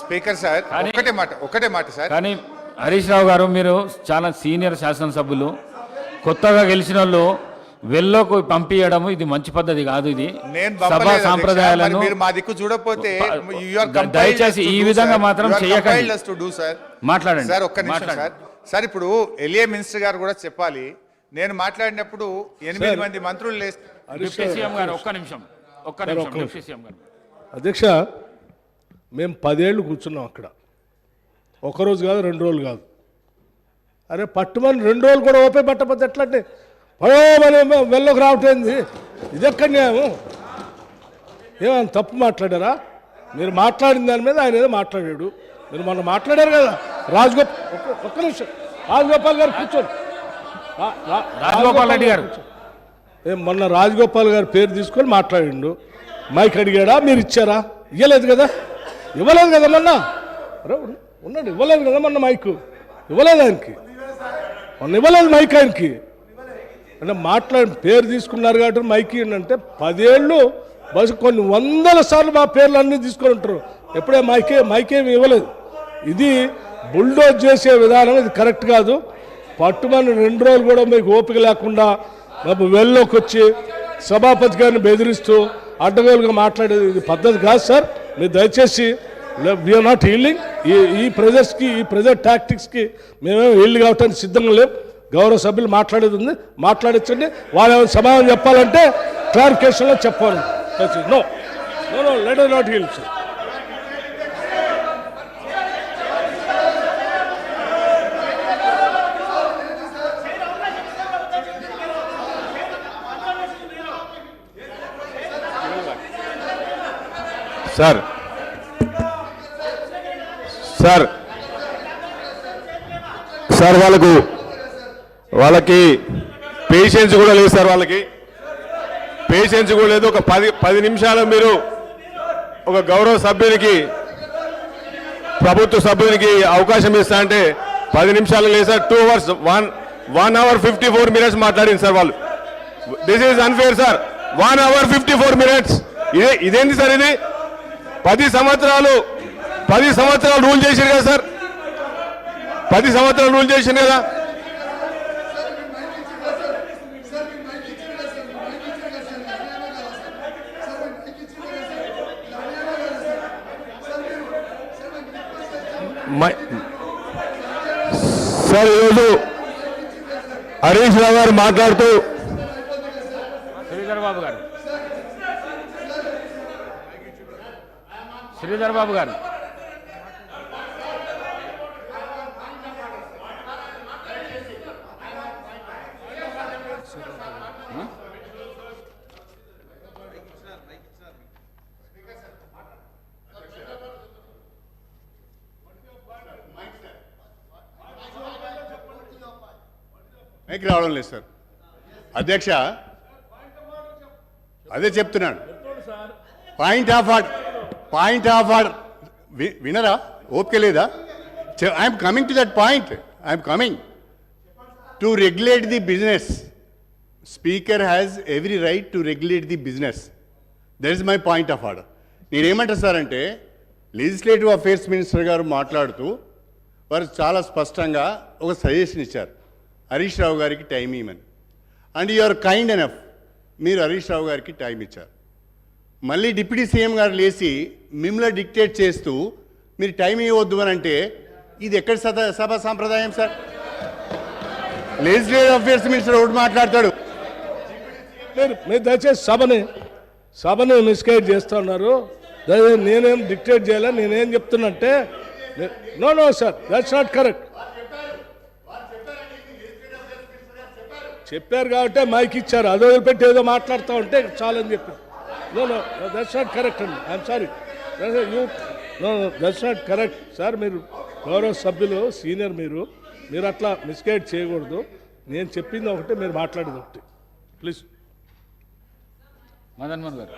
Speaker sir ఒకటే మాట sir. కానీ హరీష్ రావు గారు మీరు చాలా సీనియర్ శాసనసభ్యులు, కొత్తగా గెలిచిన వాళ్ళు వెల్లోకి పంపించడం ఇది మంచి పద్ధతి కాదు. ఇది సభా సాంప్రదాయాలను మా దిక్కు చూడకపోతే దయచేసి ఈ విధంగా మాత్రం చేయకండి. మాట్లాడండి సార్. ఒక్క నిమిషం సార్. సార్ ఇప్పుడు ఎల్ఏ మినిస్టర్ గారు కూడా చెప్పాలి. నేను మాట్లాడినప్పుడు 8 మంది మంత్రులు అధ్యక్ష, మేము 10 ఏళ్ళు కూర్చున్నాం అక్కడ. ఒకరోజు కాదు, 2 రోజులు కాదు. అరే పట్టుమని 2 రోజులు కూడా ఓపే పట్టకపోతే ఎట్లంటే పడవని వెళ్ళకు రావటేంది? ఇది ఎక్కడ న్యాయం? ఏమైనా తప్పు మాట్లాడారా? మీరు మాట్లాడిన దాని మీద ఆయన ఏదో మాట్లాడాడు. మీరు మొన్న మాట్లాడారు కదా ఒక్క నిమిషం రాజగోపాల్ గారు కూర్చోండి. రాజగోపాల్ రెడ్డి గారు మొన్న రాజగోపాల్ గారి పేరు తీసుకొని మాట్లాడిండు. మైక్ అడిగాడా? మీరు ఇచ్చారా? ఇవ్వలేదు కదా మొన్న. ఉన్నాడు, ఇవ్వలేదు కదా మొన్న మైక్. ఇవ్వలేదు ఆయనకి, మొన్న ఇవ్వలేదు మైక్ ఆయనకి. అంటే పేరు తీసుకున్నారు కాబట్టి మైక్ అంటే 10 ఏళ్ళు బస్సు కొన్ని 100 సార్లు మా పేర్లు అన్నీ తీసుకొని ఉంటారు. ఎప్పుడే మైకేమి ఇవ్వలేదు. ఇది బుల్డోజ్ చేసే విధానం ఇది కరెక్ట్ కాదు. పట్టుమని 2 రోజులు కూడా మీకు ఓపిక లేకుండా వెళ్ళలోకి వచ్చి సభాపతి గారిని బెదిరిస్తూ అడ్డగోలుగా మాట్లాడేది ఇది పద్ధతి కాదు సార్. మీరు దయచేసి వీఆర్ నాట్ హీల్డింగ్. ఈ ప్రెజర్స్కి, ఈ ప్రెజర్ టాక్టిక్స్కి మేమేమో హీల్డ్ కావటానికి సిద్ధంగా లేవు. గౌరవ సభ్యులు మాట్లాడేది ఉంది, మాట్లాడించండి. వాళ్ళు ఏమైనా సమాధానం చెప్పాలంటే క్లారిఫికేషన్లో చెప్పాలి. No no no let us not yield, sir. Sir వాళ్ళకి పేషెన్స్ కూడా లేదు సార్. వాళ్ళకి పేషెన్స్ కూడా లేదు. ఒక 10 నిమిషాలు మీరు ఒక గౌరవ సభ్యునికి, ప్రభుత్వ సభ్యునికి అవకాశం ఇస్తా అంటే 10 నిమిషాలు లేదు సార్. 2 hours 1 hour 54 minutes మాట్లాడింది సార్ వాళ్ళు. This is unfair sir. 1 hour 54 minutes. ఇదేంటి సార్? ఇది 10 సంవత్సరాలు రూల్ చేశారు కదా సార్. 10 సంవత్సరాలు రూల్ చేశారు కదా. సార్ ఈరోజు హరీష్ రావు గారు మాట్లాడుతూ శ్రీధర్ బాబు గారు మైక్ రావడం లేదు సార్. అధ్యక్ష, అదే చెప్తున్నాను. పాయింట్ ఆఫ్ ఆర్డర్ వినరా? ఓపిక లేదా? I'm coming to that point. I'm coming to regulate the business. Speaker has every right to regulate the business. That is my point of order. నేనేమంటా సార్ అంటే, లెజిస్లేటివ్ అఫేర్స్ మినిస్టర్ గారు మాట్లాడుతూ వారు చాలా స్పష్టంగా ఒక సజెషన్ ఇచ్చారు, హరీష్ రావు గారికి టైం ఇవ్వమని. And you are kind enough, మీరు హరీష్ రావు గారికి టైం ఇచ్చారు. మళ్ళీ డిప్యూటీ సీఎం గారు లేచి మిమ్మల్ని డిక్టేట్ చేస్తూ మీరు టైం ఇవ్వద్దు అని అంటే ఇది ఎక్కడ సభ సాంప్రదాయం సార్? లెజిస్లేటివ్ అఫేర్స్ మినిస్టర్ ఒకటి మాట్లాడతాడు. మీరు దయచేసి సభని మిస్గైడ్ చేస్తూ ఉన్నారు. నేనేం డిక్టేట్ చేయాలా? నేనేం చెప్తున్నంటే no sir, that's not correct. చెప్పారు కాబట్టి మైక్ ఇచ్చారు. అదో పెట్టి ఏదో మాట్లాడుతూ ఉంటే చాలని చెప్పారు. నో దట్స్ నాట్ కరెక్ట్ అండి. I'm sorry. That's not correct sir. మీరు గౌరవ సభ్యులు, సీనియర్, మీరు అట్లా మిస్గైడ్ చేయకూడదు. నేను చెప్పింది ఒకటి, మీరు మాట్లాడేది ఒకటి. ప్లీజ్. మదన్ మోహన్ గారు.